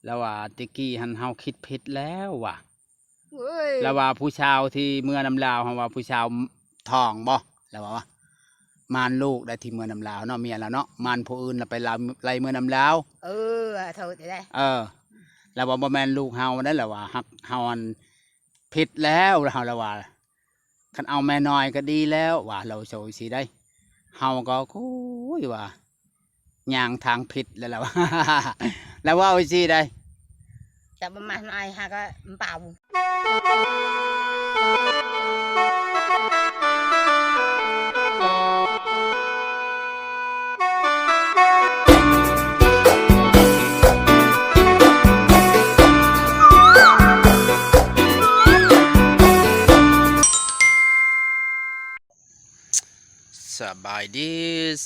แล้วว่าตะกี้หันเฮาคิดผิดแล้วว่ะแล้วว่าผู้ชาวที่เมื่อนำลาวเฮาว่าผู้ชาวท้องบ่แล้วว่ามานลูกได้ที่เมื่อนำลาวเนาะเมียแล้วเนาะมานผู้อื่นน่ะไปลาวไล่เมื่อนำลาวเท่าได้แล้วว่าบ่แม่นลูกเฮานั่นแหละว่าฮักเฮาอันผิดแล้วเฮาแล้วว่าคันเอาแม่น้อยก็ดีแล้วว่าเราโซสิได้เฮาก็โอ้ยว่าย่างทางผิดแล้วล่ะ แล้วว่าสิได้แต่ประมาณไอ้ฮะก็เปล่า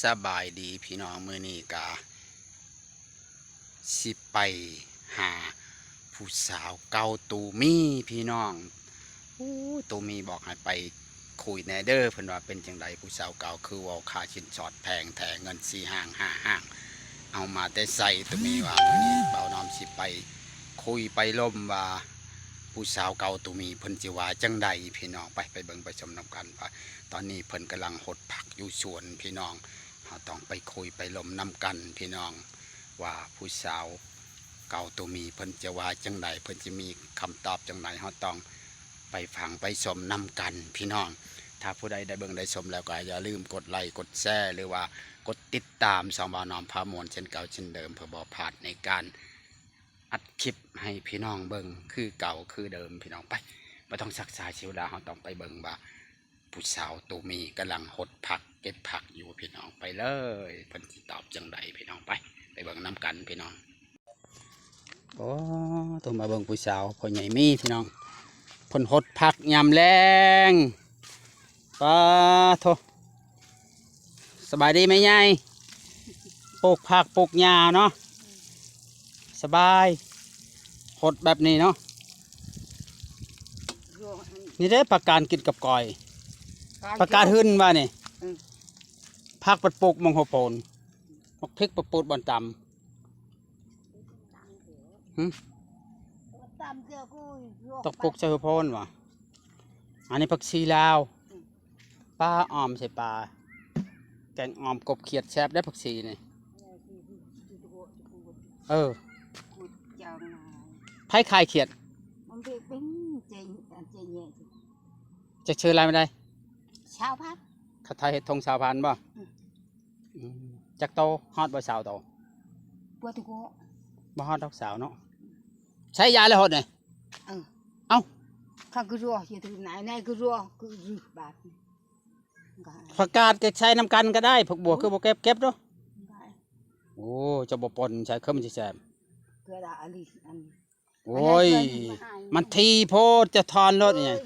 สบายดีพี่น้องมื้อนี้ก็สิไปหาผู้สาวเก่าตูมีพี่น้องตูมีบอกให้ไปคุยแนเดอร์เพิ่นว่าเป็นจังไดผู้สาวเก่าคือว่าค่าสินสอดแพงแถเงิน4ห้าง5ห้างเอามาแต่ใส่ตูมีว่ามื้อนี้เบาน้อมสิไปคุยไปล่มว่าผู้สาวเก่าตูมีเพิ่นสิว่าจังไดพี่น้องไปเบิ่งไปชมนำกันว่าตอนนี้เพิ่นกำลังหดผักอยู่สวนพี่น้องเราต้องไปคุยไปล่มนำกันพี่น้องว่าผู้สาวเก่าตูมีเพิ่นจะว่าจังไดเพิ่นจะมีคำตอบจังไดเราต้องไปฟังไปชมนำกันพี่น้องถ้าผู้ใดได้เบิ่งได้ชมแล้วก็อย่าลืมกดไลค์กดแชร์หรือว่ากดติดตามสองบ่าวน้อมพามวลเช่นเก่าเช่นเดิมเพื่อบ่พลาดในการอัดคลิปให้พี่น้องเบิ่งคือเก่าคือเดิมพี่น้องไปไม่ต้องซักษาเสียเวลาเราต้องไปเบิ่งว่าผู้สาวตูมีกำลังหดผักเก็บผักอยู่พี่น้องไปเลยเพิ่นสิตอบจังไดพี่น้องไปเบิ่งน้ำกันพี่น้องโอ้ต้องมาเบิ่งผู้สาวพ่อใหญ่มีพี่น้องเพิ่นหดผักยามแรงป้าโทสบายดีไหมยายปลูกผักปลูกหญ้าเนาะสบายหดแบบนี้เนาะนี่ได้ผักการกินกับก้อยผักกาดหึ่นว่านี่ผักปัดปลูกมังหัวโปนมักพริกปัดปูดบอนตำตกปลูกเจอโพนว่ะอันนี้ผักชีลาวปลาออมใส่ปลาแกงออมกบเขียดแซ่บได้ผักชีนี่ไผ่คายเขียดจะเชื่ออะไรไม่ได้ชาวพัดข้าไทยเห็ดทงชาวพันบ่จักโตฮอดบ่สาวโตปัวตุโกบ่ฮอดดอกสาวเนาะใช้ยาเลยฮอดนี่เอ้าข้าก็รัวอยู่ที่ไหนก็รัวก็รื้อบาดผักกาดก็ใช้น้ำกันก็ได้ผักบัวคือบ่เก็บเนาะโอ้จะบ่ปนใช้เครื่องมันสิแซ่บเกิดอะไรโอ้ยมันทีโพดจะทอนรถนี่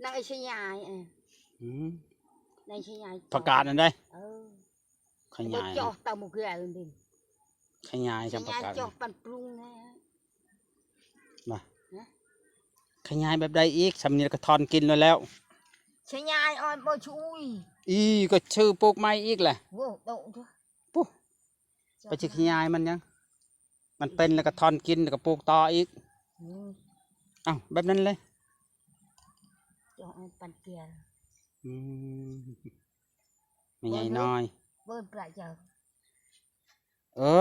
นายชยายนายชยายผักกาดนั่นได้ขยายจ่อตามุกแก่เลยดิขยายจำผักกาดจ่อปั่นปรุงนะมาขยายแบบใดอีกสำเนียงก็ทอนกินแล้วชยายอ่อนบ่ช่วยก็ชื่อปลูกไม้อีกแหละโว้โตปุ๊บไปจิขยายมันยังมันเป็นแล้วก็ทอนกินแล้วก็ปลูกต่ออีกเอ้าแบบนั้นเลยจ่อปั่นเกลือไม่ใหญ่น้อยเบิ้ลปลาเจ้า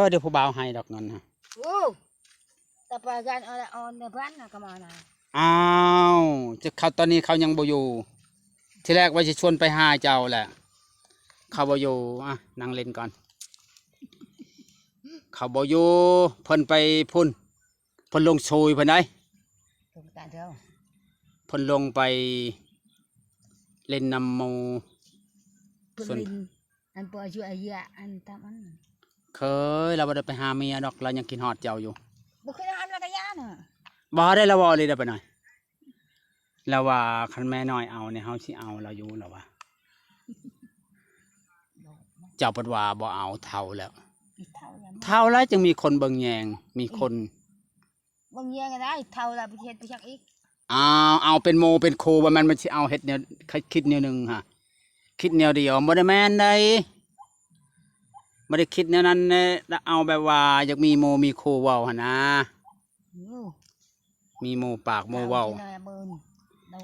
เดี๋ยวผู้บ่าวให้ดอกเงินฮะโอ้แต่ปลาการอ่อนในบ้านนะก็มาหน่อยอ้าวจะเขาตอนนี้เขายังบ่อยู่ทีแรกว่าจะชวนไปหาเจ้าแหละเขาบ่อยู่นั่งเล่นก่อนเขาบ่อยู่เพิ่นไปพุ่นเพิ่นลงโชยเพิ่นได้เพิ่นลงไปเล่นนำโมส่วนอันปอช่วยเยอะอันตามอันเคยเราบ่ได้ไปหาเมียดอกเรายังกินฮอดเจ้าอยู่บ่เคยทำแล้วก็ย่าน่ะบ่ได้ละบ่เลยได้ไปหน่อยแล้วว่าคันแม่น้อยเอาเนี่ยเฮาสิเอาเราอยู่แล้วว่าเจ้าเปิดว่าบ่เอาเท่าแล้วเท่าแล้วจึงมีคนเบิ่งแยงมีคนเบิ่งแยงก็ได้เท่าแล้วไปเฮ็ดไปจักอีกเอาเป็นโมเป็นโคว่ามันสิเอาเฮ็ดแนวคิดแนวนึงฮะคิดแนวเดียวบ่ได้แม่นได้ ไม่ได้คิดแนวนั้นเน่เอาแบบว่าอยากมีโมมีครูเว้าหั่นนะ อยู่ มีโมปากโมเว้า ที่ไหนเบิ่นเรา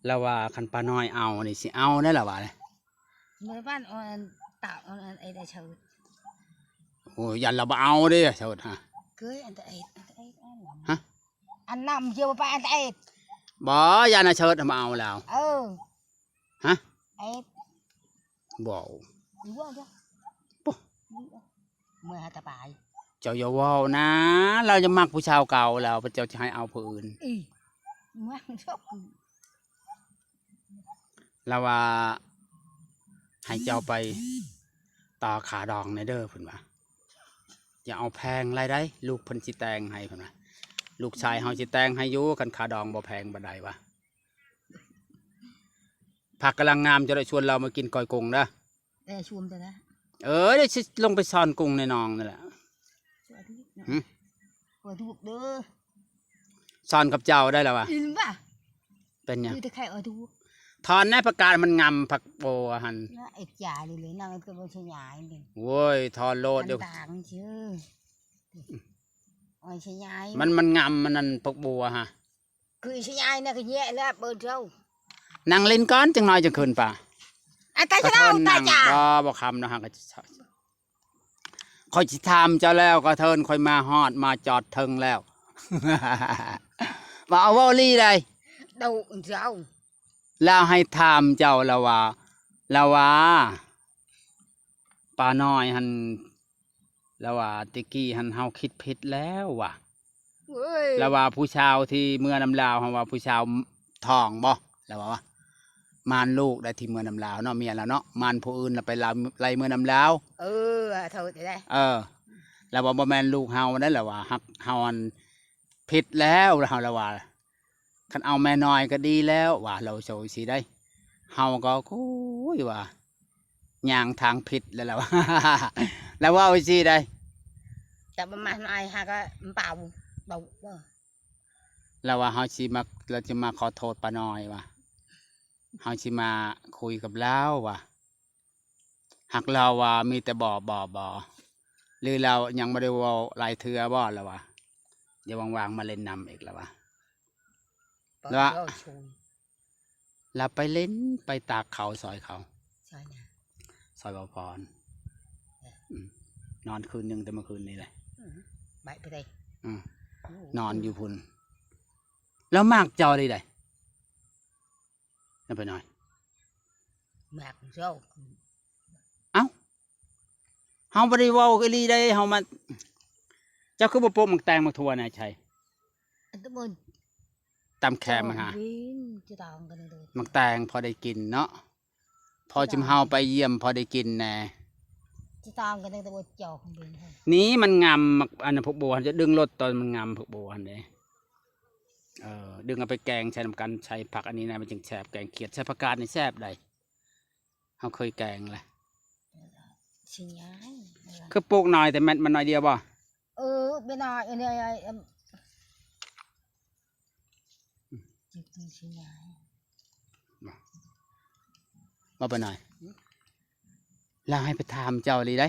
แล้วว่าคันป้าน้อยเอานี่สิเอาได้ล่ะว่าเลย เมื่อบ้านอ่อนtạoอันไอ้ได้เชิด โอ้ยยันเราบ่เอาเด้เถิดฮะ เคยอันแต่ไอ้อันแต่ไอ้อัน ฮะ อันนำเชื่อไปอันแต่ไอ้ บ่ยันน่ะเชิดมาเอาแล้ว ฮะ ไอ้ บ่ ดูว่าจ้ะ ปุ๊ เมื่อหาตาปาย เจ้าอย่าเว้านะ เราจะมักผู้ชาวเก่าแล้วเจ้าจะให้เอาผู้อื่น อีเมื่อชอบ แล้วว่าให้เจ้าไปต่อขาดองในเด้อเพิ่นว่าอย่าเอาแพงไรได้ลูกเพิ่นสิแต่งให้เพิ่นว่าลูกชายเฮาสิแต่งให้อยู่กันขาดองบ่แพงบ่ได้วะผักกำลังงามจะได้ชวนเรามากินก้อยกุ้งเด้อ แต่ชวมแต่ละ เดี๋ยวสิลงไปซ่อนกุ้งในหนองนั่นแหละ สวัสดี หึ สวัสดีเด้อ ซ่อนกับเจ้าได้แล้ววะ อินป่ะ เป็นหยัง คือแต่ใครเอาดู ทอนในประกาศมันงำผักโบหัน น่าเอกจ่าเลยนั่งก็บ่ใช่ใหญ่นี่ โว้ยทอนโลดเดี๋ยว ต่างๆชื่อโอ้ยใช่ใหญ่ มันงำมันนั่นผักบัวฮะ คือใช่ใหญ่น่ะก็แย่แล้วเปิดเจ้า นั่งเล่นก้อนจังน้อยจังคืนป่ะ อันตาเจ้าตาจ่า บ่คำนะฮะก็คอยสิถามเจ้าแล้วก็เทินคอยมาฮอดมาจอดเทิงแล้ว ว่าเอาเวอลี่ได้ đầu rau แล้วให้ถามเจ้าละว่าป้าน้อยหันละว่าตะกี้หันเฮาคิดผิดแล้วว่ะ ơi ละว่าผู้ชาวที่เมื่อนำลาวเฮาว่าผู้ชาวท้องบ่แล้วว่ามานลูกได้ที่เมื่อนำลาวเนาะเมียแล้วเนาะมานผู้อื่นน่ะไปลาไล่เมื่อนำลาว thôi để đây แล้วว่าบ่แม่นลูกเฮานั่นแหละว่าฮักเฮาอันผิดแล้วเฮาละว่าคันเอาแม่น้อยก็ดีแล้วว่าเราโซสิได้เฮาก็คุยว่าย่างทางผิดแล้วล่ะว่า แล้วว่าสิได้ แต่ประมาณไอ้ฮะก็เปล่าเบา แล้วว่าเฮาสิมาเราจะมาขอโทษป้าน้อยว่าเฮาสิมาคุยกับเราว่าหักเราว่ามีแต่บ่หรือเรายังบ่ได้เว้าหลายเทื่อบ่แล้วว่าเดี๋ยวว่างๆมาเล่นนำอีกแล้วว่า đó Đó. chui เราไปเล่นไปตากเขาซอยเขา sao nè ซอยบ่พรนอนคืนหนึงแต่เมื่อคืนนี้แหละ bậyไปđây อืมนอนอยู่พุ่นแล้วมากเจ้าได้ไดนั่นไปหน่อย mạc rau เฮาบ่ได้เว้าอีหลีได้เฮามาเจ้าคือบ่โปะมักแตงมักทั่วน่ะใช่ anh tao bên ตำแคมมันหา viên chứ tao không cần được มักแตงพอได้กินเนาะพอจิมเฮาไปเยี่ยมพอได้กินแน่ chứ tao không cần được tao bên chào không bên thôi นี้มันงำมักอันนั้นพวกบัวจะดึงรถตอนมันงำพวกบัวอันนี้ดึงเอาไปแกงใช้น้ำกันใช้ผักอันนี้นะมันจึงแซ่บแกงเขียดใช้ผักกาดนี่แซ่บได้เฮาเคยแกงแหละ xì nhái คือปลูกหน่อยแต่มันน้อยเดียวบ่ bên này bên này em xì nhái บ่ไปหน่อยแล้วให้ไปถามเจ้าเลยได้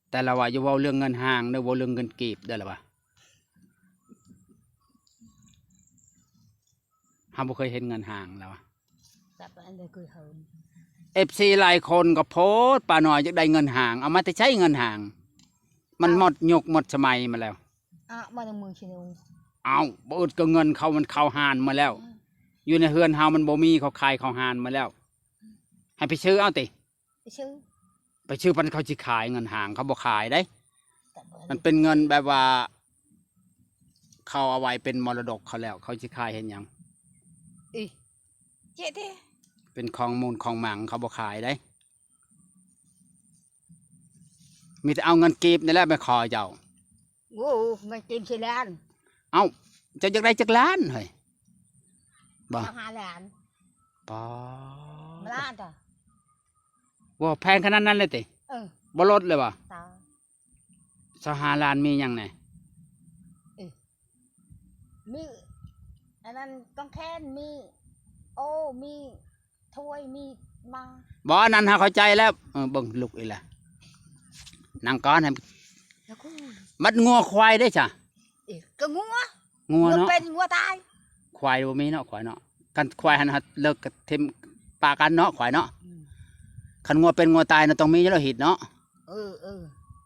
แต่เราว่าอย่าเว้าเรื่องเงินห่างเด้อเว้าเรื่องเงินกีบได้อล่ะว่าเฮาบ่เคยเห็นเงินห่างแล้วว่า tập anh đây cười hơn FC หลายคนก็โพสต์ป้าน้อยจะได้เงินห่างเอามาแต่ใช้เงินห่าง มันหมดยุคหมดสมัยมาแล้ว bao nhiêu 10 triệu เอาบ่อึดก็เงินเขามันเข้าหานมาแล้ว อยู่ในเฮือนเฮามันบ่มีเขาขายเขาหานมาแล้ว ให้ไปซื้อเอาติ chứ ไปซื้อปันเขาสิขายเงินห่างเขาบ่ขายได้ tập มันเป็นเงินแบบว่า เขาเอาไว้เป็นมรดกเขาแล้ว เขาสิขายเห็นหยัง ý chết thế เป็นของมูลของหมังเขาบ่ขายได้ มีแต่เอาเงินกีบนี่แหละไปขอเจ้า Ồ, ngay tìm xe lan เอ้าเจ้าอยากได้จักล้านเฮ้ยบ่ tao 2 lan ปอ mà lan tao ว่าแพงขนาดนั้นเลยติ บ่ลดเลยบ่ tao 25 ล้านมีหยังแหน่ มีอันนั้นต้องแค้นมีโอ้มีถ้วยมี มา บ่นั่นหาเข้าใจแล้วเบิ่งลูกอีแหละนางก้อนให้ แล้วก็ มัดงัวควายได้จ้ะ ก็งัว งัวเนาะ เป็นงัวตาย ควายบ่มีเนาะควายเนาะกันควายหันหัดเลิกกับเทมปากันเนาะควายเนาะคันงัวเป็นงัวตายน่ะต้องมีอยู่แล้วหิดเนาะ เออ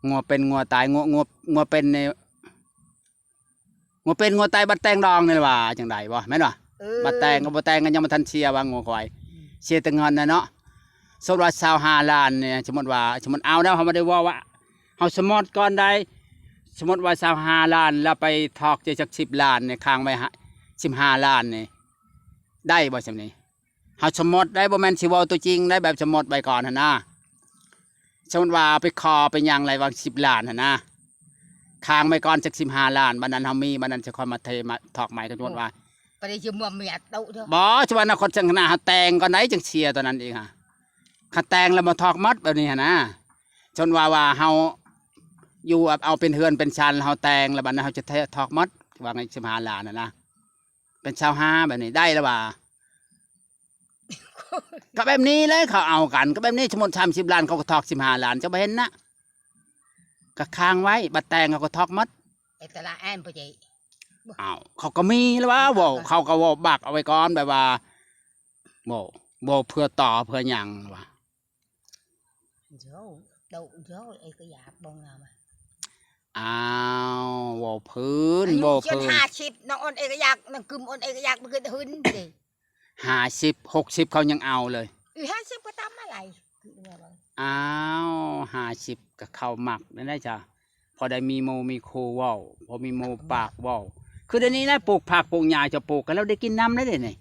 งัวเป็นงัวตายงัวเป็นในงัวเป็นงัวตายบัดแตงดองนี่ล่ะว่าจังไดบ่แม่นบ่ บัดแตงก็บ่แตงกันยังบ่ทันเชียร์ว่างัวควายเชียร์แต่เงินน่ะเนาะสมมุติว่า25ล้านเนี่ยสมมุติเอาแล้วเฮาบ่ได้ว่าเฮาสมมุติก่อนใดสมมุติว่า25ล้านแล้วไปทอกจัก10ล้านเนี่ยค้างไว้15ล้านนี่ได้บ่ซำนี้เฮาสมมุติได้บ่แม่นสิเว้าตัวจริงได้แบบสมมุติไปก่อนหั่นนะสมมุติว่าไปคอไปหยังไรว่า10ล้านหั่นนะค้างไว้ก่อนจัก15ล้านบัดนั้นเฮามีบัดนั้นจะค่อยมาเทมาทอกใหม่ก็สมมุติว่า ไปได้ชื่อมัวเมียเต้าเถอะ บ่ชวนนครจังหนาแต่งก่อนไหนจังเชียร์ตอนนั้นเองฮะข้าแต่งแล้วมาทอกมัดแบบนี้ฮะนะจนว่าเฮาอยู่เอาเป็นเฮือนเป็นชันเฮาแต่งแล้วบัดนั้นเฮาจะทอกมัดว่าไง15ล้านน่ะนะเป็นชาวห้าแบบนี้ได้แล้วว่าก็แบบนี้เลยเขาเอากันก็แบบนี้สมมุติ30ล้านเขาก็ทอก15ล้านเจ้าบ่เห็นนะก็ค้างไว้บัดแต่งเขาก็ทอกมัด ไอ้ตลาดแอนไปใจ อ้าวเขาก็มีแล้วว่าเว้าเขาก็เว้าบักเอาไว้ก่อนแบบว่าบ่เพื่อต่อเพื่อหยังว่า เจ้าเต้าเจ้าไอ้ก็อยากบองนามา อ้าวโว้พื้น อายุ โว้ จน พื้น 50น้องอ้นเอ้ก็อยากน้องกึมอ้นเอ้ก็อยากมันก็หึนดิ 50 60เขายังเอาเลย อี50ก็ตามอะไรคือว่าอะไร อ้าว50ก็เข้าหมักนั่นได้จ้ะพอได้มีโมมีโคเว้าพอมีโมปากเว้าคือเดี๋ยวนี้นะปลูกผักปลูกหญ้าจะปลูกกันแล้วได้กินน้ำได้เลยนี่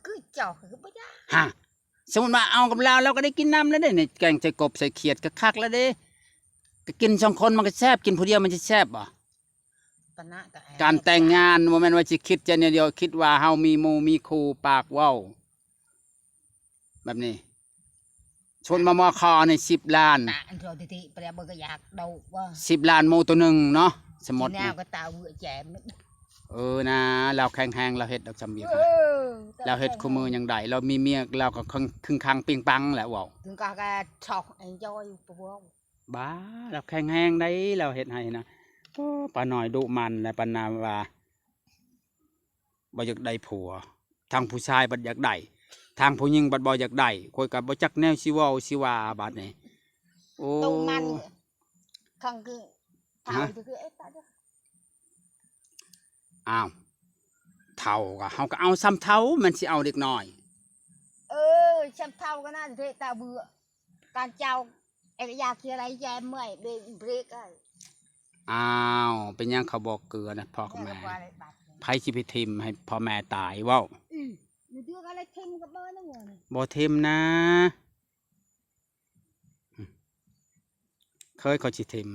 คือเจ้าคือบ่ยาก ฮะสมมุติว่าเอากับเราก็ได้กินน้ำแล้วได้นี่แกงใส่กบใส่เขียดก็คักแล้วเด้ก็กิน2คนมันก็แซ่บกินผู้เดียวมันจะแซ่บบ่ ปะนะก็แอน การแต่งงานบ่แม่นว่าสิคิดจะเนี่ยเดียวคิดว่าเฮามีโมมีครูปากเว้าแบบนี้ชนมคนี่10ล้าน ตาอันโทติไปแล้วบ่ก็อยากเดาว่า 10ล้านโมตัวหนึงเนาะสมมุติ แน นี่ วก็ตาเบื่อแจมนึก นะเราแข็งแรงเราเฮ็ดดอกจำเบียก อ เราเฮ็ดคู่มืออย่างใดเรามีเมียเราก็ครึ่งคังปิงปังแหละเว้า ถึงก็ชอกไอ้จอยปะบ่ บ้าเราแข็งแรงได้เราเฮ็ดให้นะโอ้ป้าน้อยดุมันและปานนาว่าบ่อยากได้ผัวทางผู้ชายบ่อยากได้ทางผู้หญิงบ่อยากได้ข้อยก็บ่จักแนวสิเว้าสิว่าบัดนี้โอ้ ตรงมันข้างคือเท่าคือไอ้ตาเด้อ อ้าวเฒ่าก็เฮาก็เอาซ้ำเฒ่ามันสิเอาเด็กน้อย ฉันเท่าก็น่าจะตาเบื่อการเจ้าไอ้ก็อยากคืออะไรแจมเมื่อยเบรกเบรกไอ้ อ้าวเป็นหยังเขาบอกเกลือนะพ่อกับ แม่ แม่ ก็ว่าอะไรบาด ไผสิไปทิมให้พ่อแม่ตายเว้า มันเดืออะไรเท่งกับเบอร์นั่นไง บ่ทิมนะเคยเขาสิทิม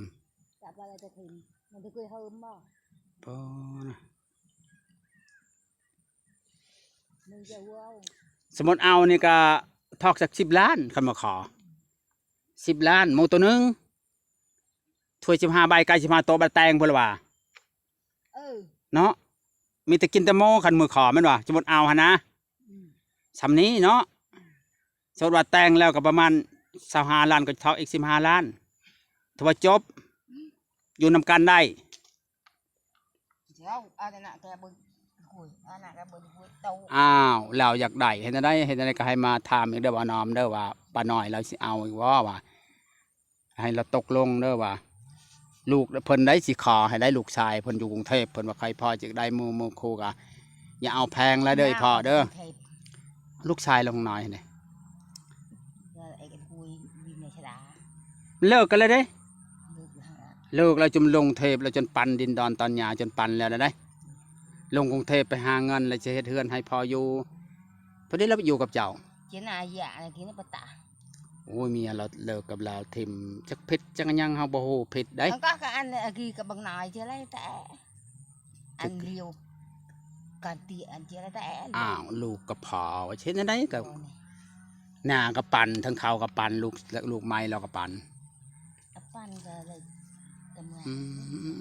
จับอะไรจะทิมมันจะเคยเฮิมบ่ บ่นะ มึงจะว้าว สมมุติเอานี่ก็ทอกสัก10ล้านคันมาขอ10ล้านหมูตัวหนึงถ้วย15ใบไก่15โตะบัดแตงพุ่นล่ะว่า เนาะมีแต่กินแต่โมคันมือขอแม่นว่าสมมุติเอาหั่นนะสำนี้เนาะสมมุติว่าแต่งแล้วก็ประมาณ25ล้านก็ทอกอีก15ล้านถ้าว่าจบอยู่นำกันได้ เจ้าอะไรน่ะแกบึงคุยอะไรน่ะแกบึงคุยเตา อ้าวเราอยากได้เห็นได้ก็ให้มาถามอีกเด้อว่าน้อมเด้อว่าป้าน้อยเราสิเอาอีกว่าให้เราตกลงเด้อว่าลูกเพิ่นได้สิขอให้ได้ลูกชายเพิ่นอยู่กรุงเทพเพิ่นว่าใครพอจะได้มือคู่กะอย่าเอาแพงแล้วเด้อพ่อเด้อลูกชายลงน้อยนี่ ไอ้กันคุยวินในชดา เลิกกันเลยเด้ ลูกหา เลิกแล้วจนลงเทพแล้วจนปันดินดอนตอนหญ้าจนปันแล้วได้ลงกรุงเทพไปหาเงินแล้วจะเฮ็ดเฮือนให้พ่ออยู่พอดีเราไปอยู่กับเจ้า เจ้าหน้าหยาอะไรกินในปะตา โอ้ยเมียเราเลิกกับเราทิมจักผิดจักยังเฮาบ่ฮู้ผิดได้ มันก็อันกีกับบางนายเจ้าไรแต่อันเดียวการตีอันเจ้าไรแต่ อ้าวลูกกับพ่อว่าเช่นนั้นได้กับหน้ากับปันทั้งเขากับปันลูกไม้เรากับปัน ปั้นก็เลยทำงาน อื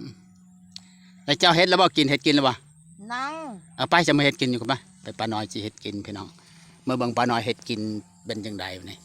มแล้วเจ้าเฮ็ดแล้วบ่กินเฮ็ดกินแล้วบ่ นั่ง เอาไปจะมาเฮ็ดกินอยู่กับมาไปป้าน้อยสิเฮ็ดกินพี่น้อง เมื่อเบิ่งป้าน้อยเฮ็ดกินเป็นจังไดนี่